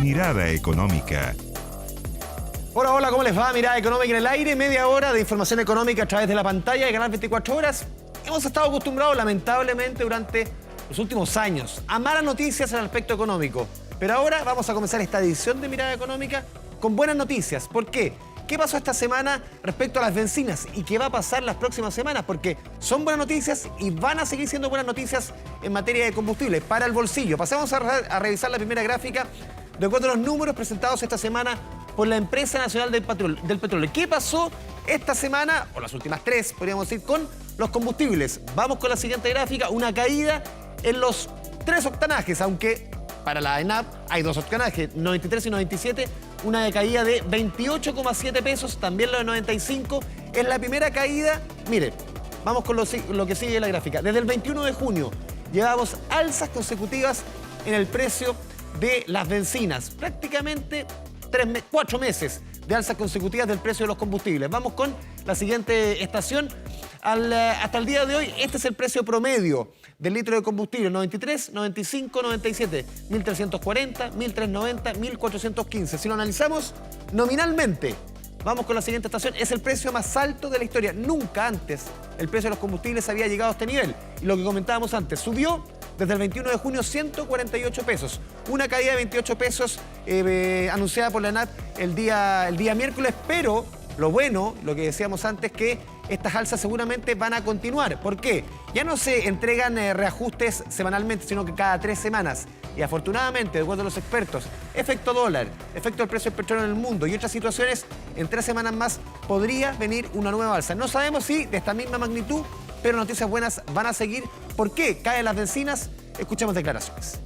Mirada Económica. Hola, hola, ¿cómo les va? Mirada Económica en el aire, media hora de información económica a través de la pantalla de Canal 24 Horas. Hemos estado acostumbrados, lamentablemente, durante los últimos años a malas noticias en el aspecto económico. Pero ahora vamos a comenzar esta edición de Mirada Económica con buenas noticias. ¿Por qué? ¿Qué pasó esta semana respecto a las bencinas? ¿Y qué va a pasar las próximas semanas? Porque son buenas noticias y van a seguir siendo buenas noticias en materia de combustible para el bolsillo. Pasemos a revisar la primera gráfica de acuerdo a los números presentados esta semana por la Empresa Nacional del Petróleo. ¿Qué pasó esta semana, o las últimas tres, podríamos decir, con los combustibles? Vamos con la siguiente gráfica, una caída en los tres octanajes, aunque para la ENAP hay dos octanajes, 93 y 97, una caída de 28,7 pesos, también la de 95, es la primera caída. Mire, vamos con lo que sigue en la gráfica. Desde el 21 de junio llevamos alzas consecutivas en el precio de las bencinas, prácticamente 4 meses de alzas consecutivas del precio de los combustibles. Vamos con la siguiente estación. Hasta el día de hoy, este es el precio promedio del litro de combustible: 93, 95, 97, 1.340, 1.390, 1.415. Si lo analizamos nominalmente, vamos con la siguiente estación, es el precio más alto de la historia. Nunca antes el precio de los combustibles había llegado a este nivel. Y lo que comentábamos antes, subió desde el 21 de junio 148 pesos. Una caída de 28 pesos anunciada por la ENAP el día miércoles, pero lo bueno, lo que decíamos antes, que estas alzas seguramente van a continuar. ¿Por qué? Ya no se entregan reajustes semanalmente, sino que cada 3 semanas. Y afortunadamente, de acuerdo a los expertos, efecto dólar, efecto del precio del petróleo en el mundo y otras situaciones, en 3 semanas más podría venir una nueva alza. No sabemos si de esta misma magnitud, pero noticias buenas van a seguir. ¿Por qué caen las bencinas? Escuchemos declaraciones.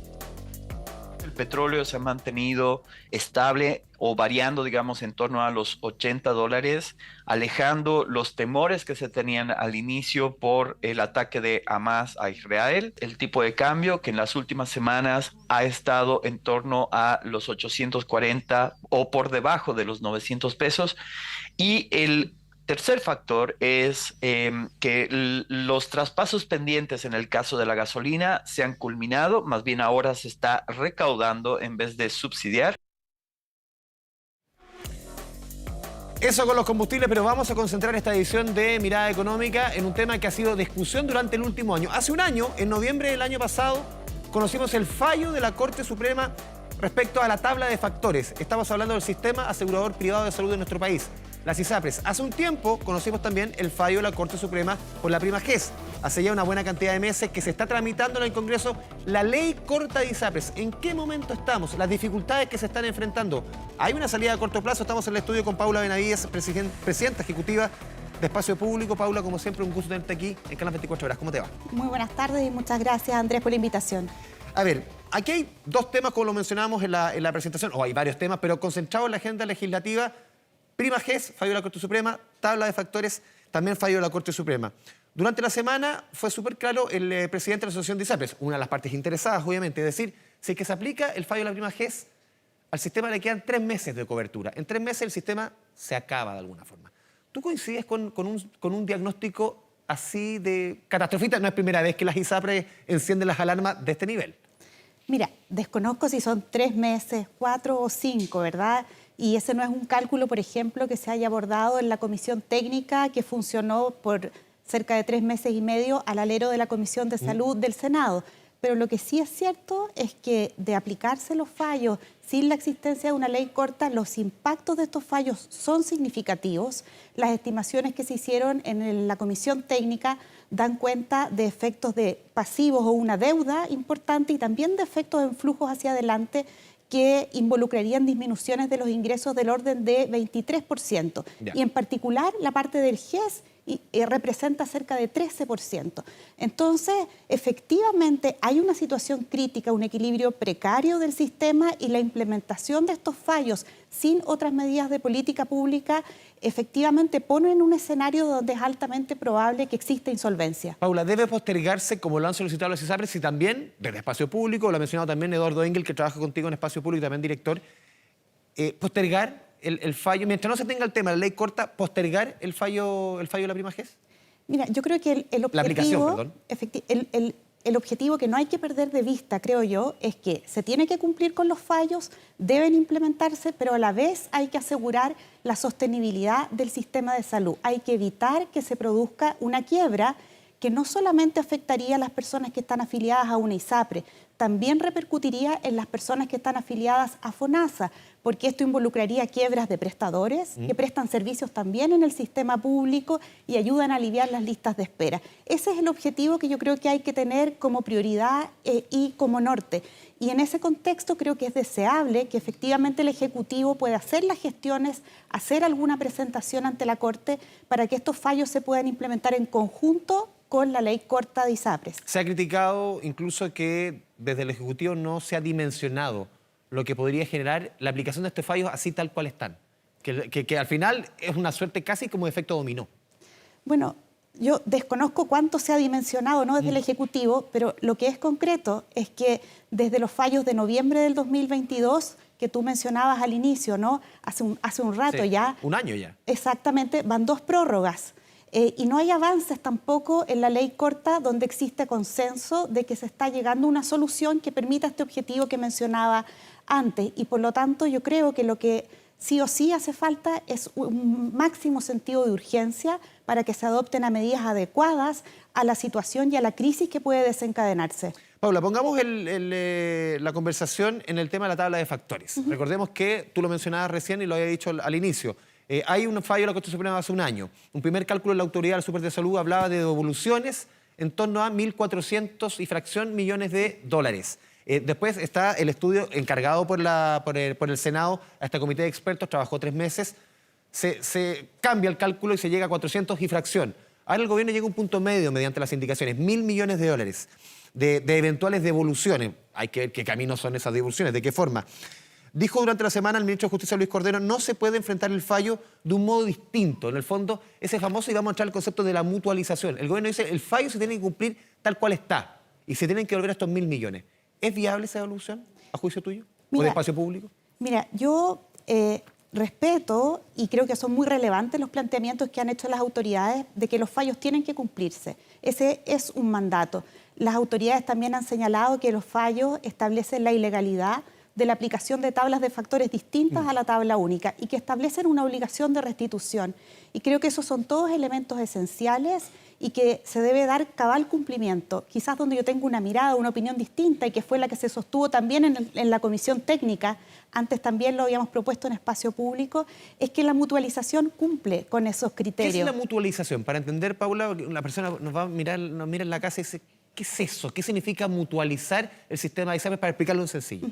El petróleo se ha mantenido estable o variando, digamos, en torno a los $80, alejando los temores que se tenían al inicio por el ataque de Hamas a Israel. El tipo de cambio, que en las últimas semanas ha estado en torno a los 840 o por debajo de los 900 pesos. Y el tercer factor es que los traspasos pendientes en el caso de la gasolina se han culminado, más bien ahora se está recaudando en vez de subsidiar. Eso con los combustibles, pero vamos a concentrar esta edición de Mirada Económica en un tema que ha sido discusión durante el último año. Hace un año, en noviembre del año pasado, conocimos el fallo de la Corte Suprema respecto a la tabla de factores. Estamos hablando del sistema asegurador privado de salud de nuestro país, las ISAPRES. Hace un tiempo conocimos también el fallo de la Corte Suprema por la prima GES. Hace ya una buena cantidad de meses que se está tramitando en el Congreso la ley corta de ISAPRES. ¿En qué momento estamos? Las dificultades que se están enfrentando. ¿Hay una salida a corto plazo? Estamos en el estudio con Paula Benavides, presidenta ejecutiva de Espacio Público. Paula, como siempre, un gusto tenerte aquí en Canal 24 Horas. ¿Cómo te va? Muy buenas tardes y muchas gracias, Andrés, por la invitación. A ver, aquí hay dos temas, como lo mencionamos en la presentación, o hay varios temas, pero concentrados en la agenda legislativa. Prima GES, fallo de la Corte Suprema; tabla de factores, también fallo de la Corte Suprema. Durante la semana fue súper claro el presidente de la Asociación de ISAPRES, una de las partes interesadas, obviamente, es decir, si es que se aplica el fallo de la prima GES, al sistema le quedan 3 meses de cobertura. En 3 meses el sistema se acaba de alguna forma. ¿Tú coincides con un diagnóstico así de catastrofista? No es primera vez que las ISAPRES encienden las alarmas de este nivel. Mira, desconozco si son 3 meses, 4 o 5, ¿verdad? Y ese no es un cálculo, por ejemplo, que se haya abordado en la comisión técnica que funcionó por cerca de 3 meses y medio al alero de la Comisión de Salud del Senado. Pero lo que sí es cierto es que de aplicarse los fallos sin la existencia de una ley corta, los impactos de estos fallos son significativos. Las estimaciones que se hicieron en la comisión técnica dan cuenta de efectos de pasivos o una deuda importante y también de efectos en flujos hacia adelante que involucrarían disminuciones de los ingresos del orden de 23%. Y en particular la parte del GES representa cerca de 13%. Entonces, efectivamente, hay una situación crítica, un equilibrio precario del sistema y la implementación de estos fallos sin otras medidas de política pública efectivamente pone en un escenario donde es altamente probable que exista insolvencia. Paula, ¿debe postergarse, como lo han solicitado los ISAPRES, y también desde Espacio Público, lo ha mencionado también Eduardo Engel, que trabaja contigo en Espacio Público y también director, postergar el fallo, mientras no se tenga el tema de la ley corta, postergar el fallo de la prima GES? Mira, yo creo que el objetivo... La aplicación, perdón. el objetivo que no hay que perder de vista, creo yo, es que se tiene que cumplir con los fallos, deben implementarse, pero a la vez hay que asegurar la sostenibilidad del sistema de salud. Hay que evitar que se produzca una quiebra que no solamente afectaría a las personas que están afiliadas a una ISAPRE, también repercutiría en las personas que están afiliadas a FONASA, porque esto involucraría quiebras de prestadores que prestan servicios también en el sistema público y ayudan a aliviar las listas de espera. Ese es el objetivo que yo creo que hay que tener como prioridad y como norte. Y en ese contexto creo que es deseable que efectivamente el Ejecutivo pueda hacer las gestiones, hacer alguna presentación ante la Corte para que estos fallos se puedan implementar en conjunto con la ley corta de ISAPRES. Se ha criticado incluso que desde el Ejecutivo no se ha dimensionado lo que podría generar la aplicación de estos fallos así tal cual están. Que al final es una suerte casi como efecto dominó. Bueno, yo desconozco cuánto se ha dimensionado, ¿no?, desde el Ejecutivo, pero lo que es concreto es que desde los fallos de noviembre del 2022, que tú mencionabas al inicio, ¿no?, hace un rato Sí, ya. un año ya. Exactamente, van 2 prórrogas. Y no hay avances tampoco en la ley corta donde existe consenso de que se está llegando a una solución que permita este objetivo que mencionaba antes. Y por lo tanto yo creo que lo que sí o sí hace falta es un máximo sentido de urgencia para que se adopten a medidas adecuadas a la situación y a la crisis que puede desencadenarse. Paula, pongamos la conversación en el tema de la tabla de factores. Recordemos que tú lo mencionabas recién y lo había dicho al inicio. Hay un fallo de la Corte Suprema hace un año. Un primer cálculo de la Autoridad Superior de Salud hablaba de devoluciones en torno a 1.400 y fracción millones de dólares. Después está el estudio encargado por el Senado a este comité de expertos, trabajó 3 meses. Se cambia el cálculo y se llega a 400 y fracción. Ahora el gobierno llega a un punto medio mediante las indicaciones, 1.000 millones de dólares de eventuales devoluciones. Hay que ver qué caminos son esas devoluciones, de qué forma. Dijo durante la semana el ministro de Justicia, Luis Cordero, no se puede enfrentar el fallo de un modo distinto. En el fondo, ese famoso, y vamos a entrar al concepto de la mutualización. El gobierno dice, el fallo se tiene que cumplir tal cual está y se tienen que devolver estos 1.000 millones. ¿Es viable esa devolución, a juicio tuyo? ¿O de espacio público? Mira, yo respeto y creo que son muy relevantes los planteamientos que han hecho las autoridades de que los fallos tienen que cumplirse. Ese es un mandato. Las autoridades también han señalado que los fallos establecen la ilegalidad de la aplicación de tablas de factores distintas a la tabla única y que establecen una obligación de restitución. Y creo que esos son todos elementos esenciales y que se debe dar cabal cumplimiento. Quizás donde yo tengo una mirada, una opinión distinta y que fue la que se sostuvo también en la comisión técnica, antes también lo habíamos propuesto en espacio público, es que la mutualización cumple con esos criterios. ¿Qué es la mutualización? Para entender, Paula, la persona nos mira en la casa y dice, ¿qué es eso? ¿Qué significa mutualizar el sistema de ISAPRES para explicarlo en sencillo?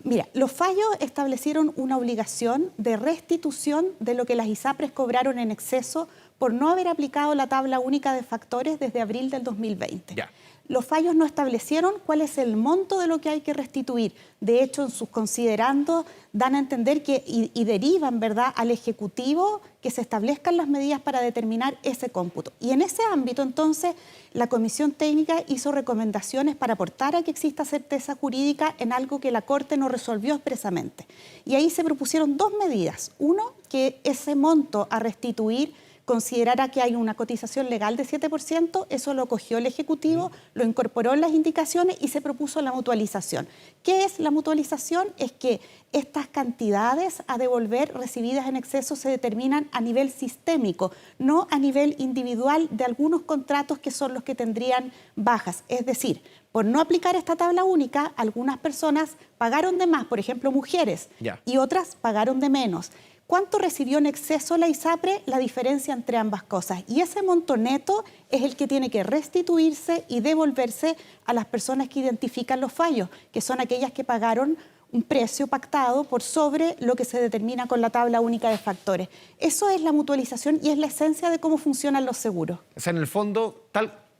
Mira, los fallos establecieron una obligación de restitución de lo que las ISAPRES cobraron en exceso por no haber aplicado la tabla única de factores desde abril del 2020. Ya. Los fallos no establecieron cuál es el monto de lo que hay que restituir. De hecho, en sus considerandos dan a entender que y derivan, ¿verdad?, al Ejecutivo que se establezcan las medidas para determinar ese cómputo. Y en ese ámbito, entonces, la Comisión Técnica hizo recomendaciones para aportar a que exista certeza jurídica en algo que la Corte no resolvió expresamente. Y ahí se propusieron 2 medidas. Uno, que ese monto a restituir considerara que hay una cotización legal de 7%, eso lo cogió el Ejecutivo, lo incorporó en las indicaciones y se propuso la mutualización. ¿Qué es la mutualización? Es que estas cantidades a devolver recibidas en exceso se determinan a nivel sistémico, no a nivel individual de algunos contratos que son los que tendrían bajas. Es decir, por no aplicar esta tabla única, algunas personas pagaron de más, por ejemplo, mujeres, y otras pagaron de menos. ¿Cuánto recibió en exceso la ISAPRE? La diferencia entre ambas cosas. Y ese monto neto es el que tiene que restituirse y devolverse a las personas que identifican los fallos, que son aquellas que pagaron un precio pactado por sobre lo que se determina con la tabla única de factores. Eso es la mutualización y es la esencia de cómo funcionan los seguros. O sea, en el fondo,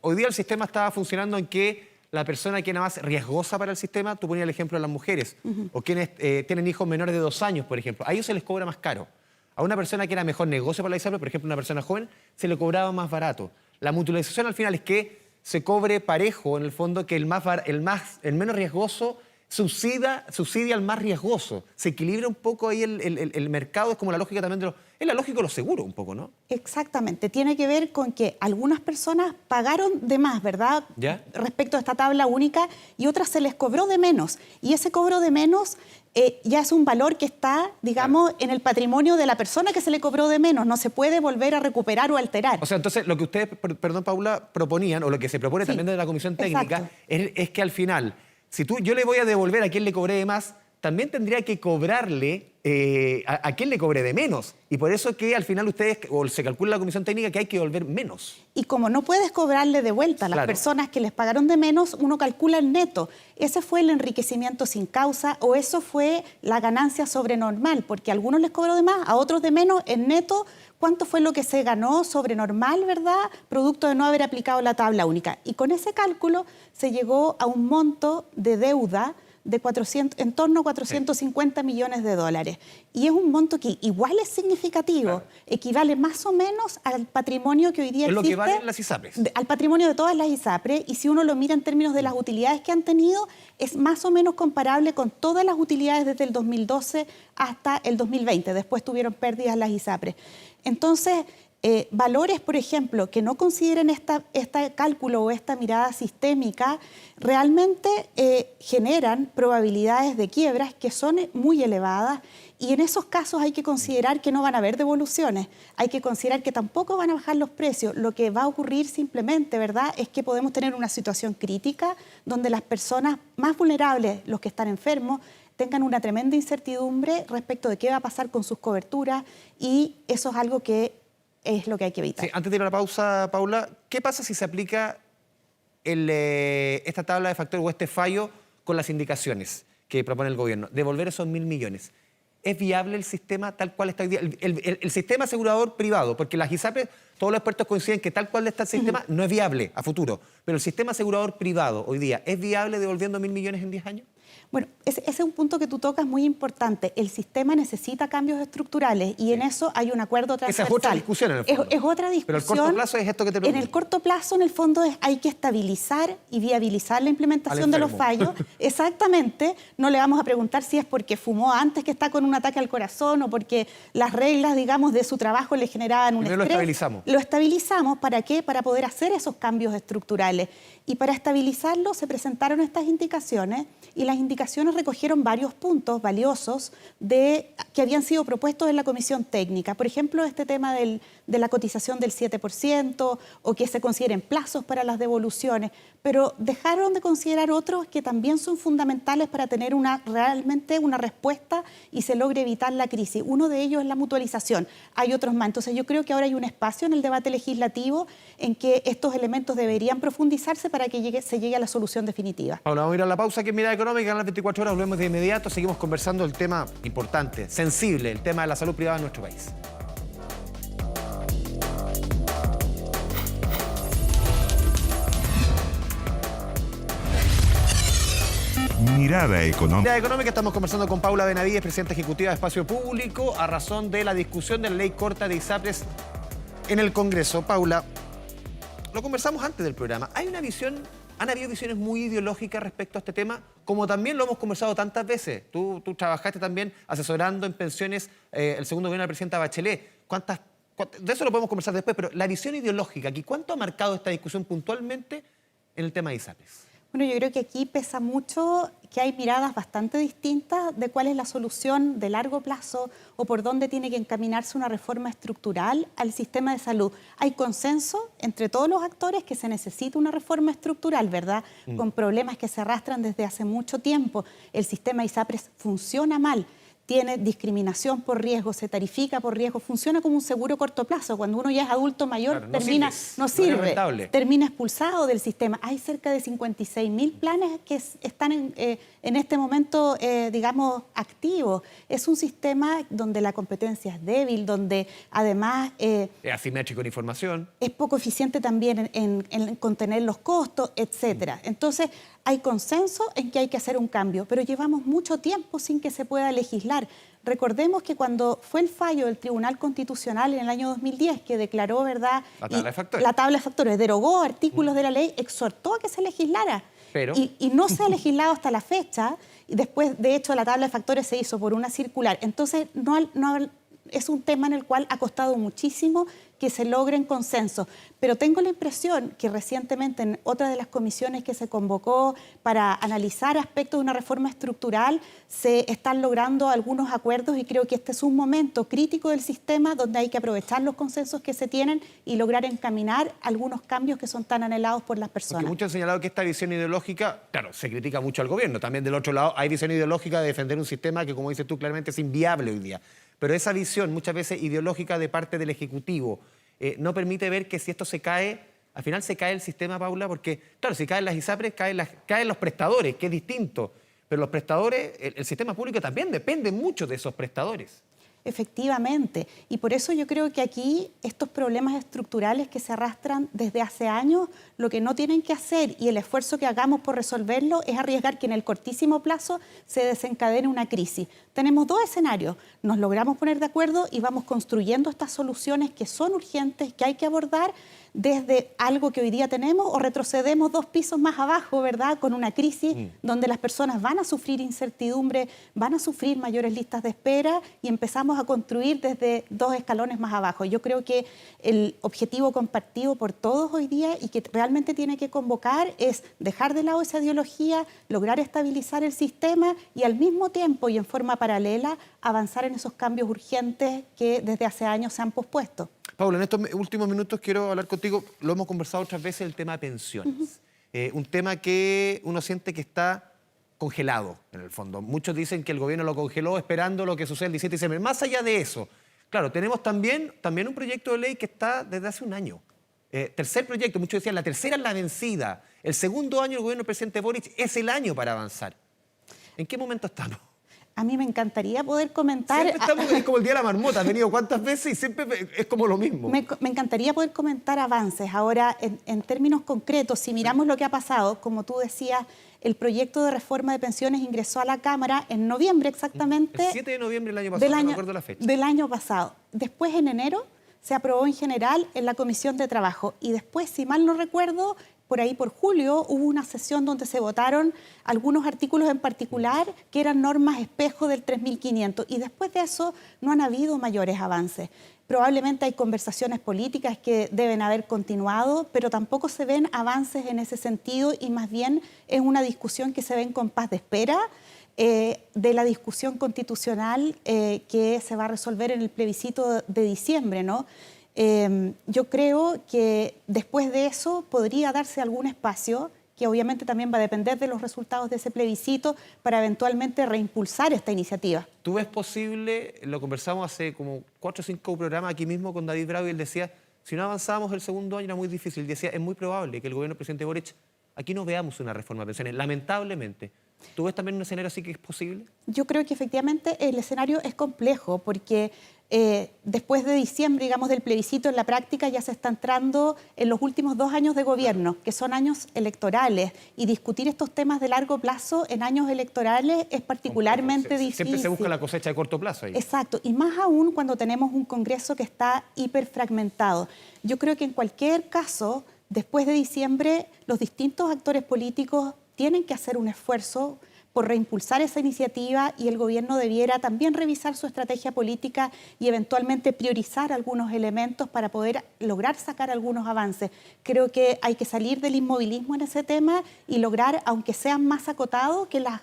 hoy día el sistema estaba funcionando en que la persona que era más riesgosa para el sistema, tú ponías el ejemplo de las mujeres, o quienes tienen hijos menores de 2 años, por ejemplo, a ellos se les cobra más caro. A una persona que era mejor negocio para la ISAPRE, por ejemplo, una persona joven, se le cobraba más barato. La mutualización al final es que se cobre parejo, en el fondo, que el menos riesgoso subsidia al más riesgoso. Se equilibra un poco ahí el mercado, es como la lógica también es la lógica de los seguros un poco, ¿no? Exactamente, tiene que ver con que algunas personas pagaron de más, ¿verdad? ¿Ya? Respecto a esta tabla única, y otras se les cobró de menos. Y ese cobro de menos ya es un valor que está, digamos, en el patrimonio de la persona que se le cobró de menos. No se puede volver a recuperar o alterar. O sea, entonces lo que ustedes, perdón Paula, proponían, o lo que se propone Sí, también de la Comisión Técnica, exacto. es que al final, si yo le voy a devolver a quien le cobré de más, también tendría que cobrarle a quien le cobré de menos. Y por eso que al final ustedes, o se calcula la Comisión Técnica, que hay que devolver menos. Y como no puedes cobrarle de vuelta a las Claro. personas que les pagaron de menos, uno calcula el neto. Ese fue el enriquecimiento sin causa o eso fue la ganancia sobre normal, porque a algunos les cobró de más, a otros de menos. En neto, ¿cuánto fue lo que se ganó sobre normal, verdad? Producto de no haber aplicado la tabla única. Y con ese cálculo se llegó a un monto de deuda de en torno a 450 millones de dólares. Y es un monto que igual es significativo, equivale más o menos al patrimonio que hoy día Es lo existe. que valen las ISAPRES. Al patrimonio de todas las ISAPRES, y si uno lo mira en términos de las utilidades que han tenido, es más o menos comparable con todas las utilidades desde el 2012 hasta el 2020. Después tuvieron pérdidas las ISAPRES. Entonces, valores, por ejemplo, que no consideren este cálculo o esta mirada sistémica, realmente generan probabilidades de quiebras que son muy elevadas, y en esos casos hay que considerar que no van a haber devoluciones, hay que considerar que tampoco van a bajar los precios. Lo que va a ocurrir simplemente, ¿verdad?, es que podemos tener una situación crítica donde las personas más vulnerables, los que están enfermos, tengan una tremenda incertidumbre respecto de qué va a pasar con sus coberturas, y eso es algo que es lo que hay que evitar. Sí, antes de ir a la pausa, Paula, ¿qué pasa si se aplica esta tabla de factores o este fallo con las indicaciones que propone el gobierno? Devolver esos 1.000 millones. ¿Es viable el sistema tal cual está hoy día? El sistema asegurador privado, porque las ISAPRES, todos los expertos coinciden que tal cual está el sistema no es viable a futuro. Pero el sistema asegurador privado hoy día, ¿es viable devolviendo 1.000 millones en 10 años? Bueno, ese es un punto que tú tocas muy importante. El sistema necesita cambios estructurales y en eso hay un acuerdo transversal. Esa es otra discusión en el fondo. Es otra discusión. Pero el corto plazo es esto que te pregunto. En el corto plazo, en el fondo, hay que estabilizar y viabilizar la implementación de los fallos. Exactamente. No le vamos a preguntar si es porque fumó antes, que está con un ataque al corazón, o porque las reglas, digamos, de su trabajo le generaban un Primero estrés. lo estabilizamos. Lo estabilizamos, ¿para qué? Para poder hacer esos cambios estructurales. Y para estabilizarlo se presentaron estas indicaciones, y las indicaciones recogieron varios puntos valiosos que habían sido propuestos en la Comisión Técnica. Por ejemplo, este tema de la cotización del 7%, o que se consideren plazos para las devoluciones, pero dejaron de considerar otros que también son fundamentales para tener realmente una respuesta y se logre evitar la crisis. Uno de ellos es la mutualización. Hay otros más. Entonces yo creo que ahora hay un espacio en el debate legislativo en que estos elementos deberían profundizarse para que se llegue a la solución definitiva. Ahora vamos a ir a la pausa aquí en Mirada Económica, en las 24 horas, volvemos de inmediato, seguimos conversando del tema importante, sensible, el tema de la salud privada en nuestro país. Mirada Económica. Mirada Económica, estamos conversando con Paula Benavides, presidenta ejecutiva de Espacio Público, a razón de la discusión de la ley corta de ISAPRES en el Congreso. Paula, lo conversamos antes del programa. Han habido visiones muy ideológicas respecto a este tema, como también lo hemos conversado tantas veces. Tú trabajaste también asesorando en pensiones el segundo gobierno de la presidenta Bachelet. De eso lo podemos conversar después, pero la visión ideológica, ¿cuánto ha marcado esta discusión puntualmente en el tema de ISAPRES? Bueno, yo creo que aquí pesa mucho que hay miradas bastante distintas de cuál es la solución de largo plazo o por dónde tiene que encaminarse una reforma estructural al sistema de salud. Hay consenso entre todos los actores que se necesita una reforma estructural, ¿verdad? Con problemas que se arrastran desde hace mucho tiempo. El sistema ISAPRES funciona mal. Tiene discriminación por riesgo, se tarifica por riesgo, funciona como un seguro a corto plazo. Cuando uno ya es adulto mayor, claro, no sirve, termina expulsado del sistema. Hay cerca de 56.000 planes que están en este momento, digamos, activos. Es un sistema donde la competencia es débil, donde además es asimétrico en información. Es poco eficiente también en contener los costos, etcétera. Entonces, hay consenso en que hay que hacer un cambio, pero llevamos mucho tiempo sin que se pueda legislar legislar. Recordemos que cuando fue el fallo del Tribunal Constitucional en el año 2010, que declaró, ¿verdad?, la tabla de factores. La tabla de factores, derogó artículos de la ley, exhortó a que se legislara. Pero... Y no se ha legislado hasta la fecha, y después, de hecho, la tabla de factores se hizo por una circular. Entonces, es un tema en el cual ha costado muchísimo que se logren consensos. Pero tengo la impresión que recientemente en otra de las comisiones que se convocó para analizar aspectos de una reforma estructural, se están logrando algunos acuerdos y creo que este es un momento crítico del sistema donde hay que aprovechar los consensos que se tienen y lograr encaminar algunos cambios que son tan anhelados por las personas. Porque muchos han señalado que esta visión ideológica, claro, se critica mucho al gobierno. También del otro lado hay visión ideológica de defender un sistema que, como dices tú, claramente es inviable hoy día. Pero esa visión, muchas veces ideológica de parte del Ejecutivo, no permite ver que si esto se cae, al final se cae el sistema, Paula, porque, claro, si caen las ISAPRES, caen los prestadores, que es distinto. Pero los prestadores, el sistema público también depende mucho de esos prestadores. Efectivamente, y por eso yo creo que aquí estos problemas estructurales que se arrastran desde hace años, lo que no tienen que hacer y el esfuerzo que hagamos por resolverlo es arriesgar que en el cortísimo plazo se desencadene una crisis. Tenemos dos escenarios, nos logramos poner de acuerdo y vamos construyendo estas soluciones que son urgentes, que hay que abordar desde algo que hoy día tenemos o retrocedemos 2 pisos más abajo, ¿verdad?, con una crisis donde las personas van a sufrir incertidumbre, van a sufrir mayores listas de espera y empezamos a construir desde 2 escalones más abajo. Yo creo que el objetivo compartido por todos hoy día y que realmente tiene que convocar es dejar de lado esa ideología, lograr estabilizar el sistema y al mismo tiempo y en forma paralela avanzar en esos cambios urgentes que desde hace años se han pospuesto. Paula, en estos últimos minutos quiero hablar contigo, lo hemos conversado otras veces, el tema de pensiones. Un tema que uno siente que está congelado, en el fondo. Muchos dicen que el gobierno lo congeló esperando lo que sucede el 17 de diciembre. Más allá de eso, claro, tenemos también un proyecto de ley que está desde hace un año. Tercer proyecto, muchos decían, la tercera es la vencida. El segundo año del gobierno del presidente Boric es el año para avanzar. ¿En qué momento estamos? A mí me encantaría poder comentar... Siempre estamos, es como el Día de la Marmota, has venido cuántas veces y siempre es como lo mismo. Me encantaría poder comentar avances. Ahora, en términos concretos, si miramos lo que ha pasado, como tú decías, el proyecto de reforma de pensiones ingresó a la Cámara en noviembre exactamente... El 7 de noviembre del año pasado, no me acuerdo la fecha. Del año pasado. Después, en enero, se aprobó en general en la Comisión de Trabajo. Y después, si mal no recuerdo, por ahí por julio hubo una sesión donde se votaron algunos artículos en particular que eran normas espejo del 3500 y después de eso no han habido mayores avances. Probablemente hay conversaciones políticas que deben haber continuado, pero tampoco se ven avances en ese sentido y más bien es una discusión que se ve en compás de espera de la discusión constitucional que se va a resolver en el plebiscito de diciembre, ¿no? Yo creo que después de eso podría darse algún espacio, que obviamente también va a depender de los resultados de ese plebiscito, para eventualmente reimpulsar esta iniciativa. ¿Tú ves posible, lo conversamos hace como 4 o 5 programas aquí mismo con David Bravo y él decía, si no avanzábamos el segundo año era muy difícil, decía, es muy probable que el gobierno del presidente Boric, aquí no veamos una reforma de pensiones, lamentablemente. ¿Tú ves también un escenario así que es posible? Yo creo que efectivamente el escenario es complejo porque después de diciembre, digamos, del plebiscito, en la práctica ya se está entrando en los últimos 2 años de gobierno, que son años electorales, y discutir estos temas de largo plazo en años electorales es particularmente difícil. Siempre se busca la cosecha de corto plazo ahí. Exacto, y más aún cuando tenemos un Congreso que está hiperfragmentado. Yo creo que en cualquier caso, después de diciembre, los distintos actores políticos tienen que hacer un esfuerzo por reimpulsar esa iniciativa y el gobierno debiera también revisar su estrategia política y eventualmente priorizar algunos elementos para poder lograr sacar algunos avances. Creo que hay que salir del inmovilismo en ese tema y lograr, aunque sean más acotados que los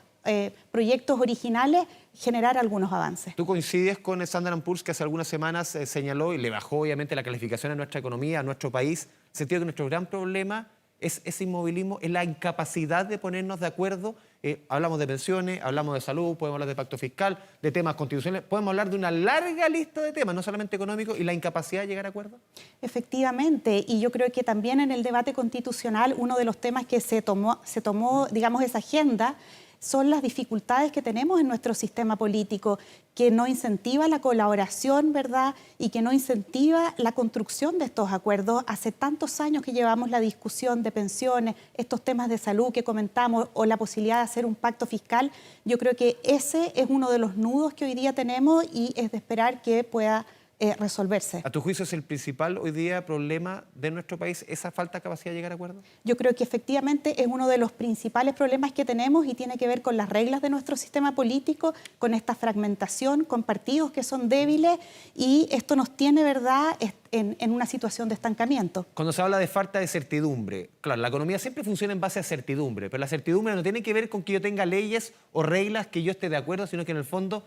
proyectos originales, generar algunos avances. ¿Tú coincides con Standard & Poor's que hace algunas semanas señaló y le bajó obviamente la calificación a nuestra economía, a nuestro país, en el sentido de que nuestro gran problema es ese inmovilismo, es la incapacidad de ponernos de acuerdo? Hablamos de pensiones, hablamos de salud, podemos hablar de pacto fiscal, de temas constitucionales, podemos hablar de una larga lista de temas, no solamente económicos, y la incapacidad de llegar a acuerdo. Efectivamente, y yo creo que también en el debate constitucional uno de los temas que se tomó digamos, esa agenda son las dificultades que tenemos en nuestro sistema político, que no incentiva la colaboración, ¿verdad? Y que no incentiva la construcción de estos acuerdos. Hace tantos años que llevamos la discusión de pensiones, estos temas de salud que comentamos, o la posibilidad de hacer un pacto fiscal. Yo creo que ese es uno de los nudos que hoy día tenemos y es de esperar que pueda resolverse. ¿A tu juicio es el principal hoy día problema de nuestro país esa falta de capacidad de llegar a acuerdos? Yo creo que efectivamente es uno de los principales problemas que tenemos y tiene que ver con las reglas de nuestro sistema político, con esta fragmentación, con partidos que son débiles, y esto nos tiene, ¿verdad?, en una situación de estancamiento. Cuando se habla de falta de certidumbre, claro, la economía siempre funciona en base a certidumbre, pero la certidumbre no tiene que ver con que yo tenga leyes o reglas que yo esté de acuerdo, sino que en el fondo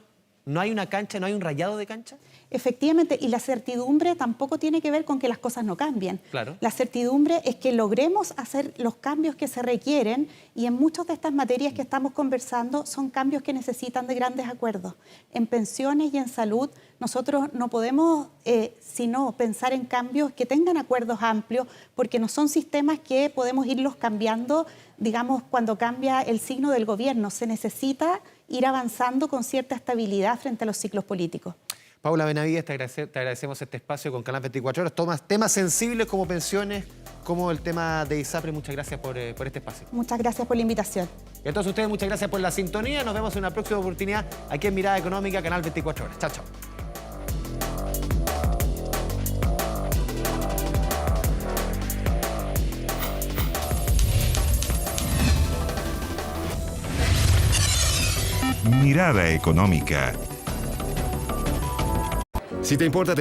no hay una cancha, no hay un rayado de cancha. Efectivamente, y la certidumbre tampoco tiene que ver con que las cosas no cambien. Claro. La certidumbre es que logremos hacer los cambios que se requieren, y en muchas de estas materias que estamos conversando son cambios que necesitan de grandes acuerdos. En pensiones y en salud nosotros no podemos sino pensar en cambios que tengan acuerdos amplios, porque no son sistemas que podemos irlos cambiando, digamos, cuando cambia el signo del gobierno. Se necesita ir avanzando con cierta estabilidad frente a los ciclos políticos. Paula Benavides, te agradecemos este espacio con Canal 24 Horas. Temas sensibles como pensiones, como el tema de ISAPRE. Muchas gracias por este espacio. Muchas gracias por la invitación. Y a todos ustedes, muchas gracias por la sintonía. Nos vemos en una próxima oportunidad aquí en Mirada Económica, Canal 24 Horas. Chao, chao. Mirada Económica. Si te importa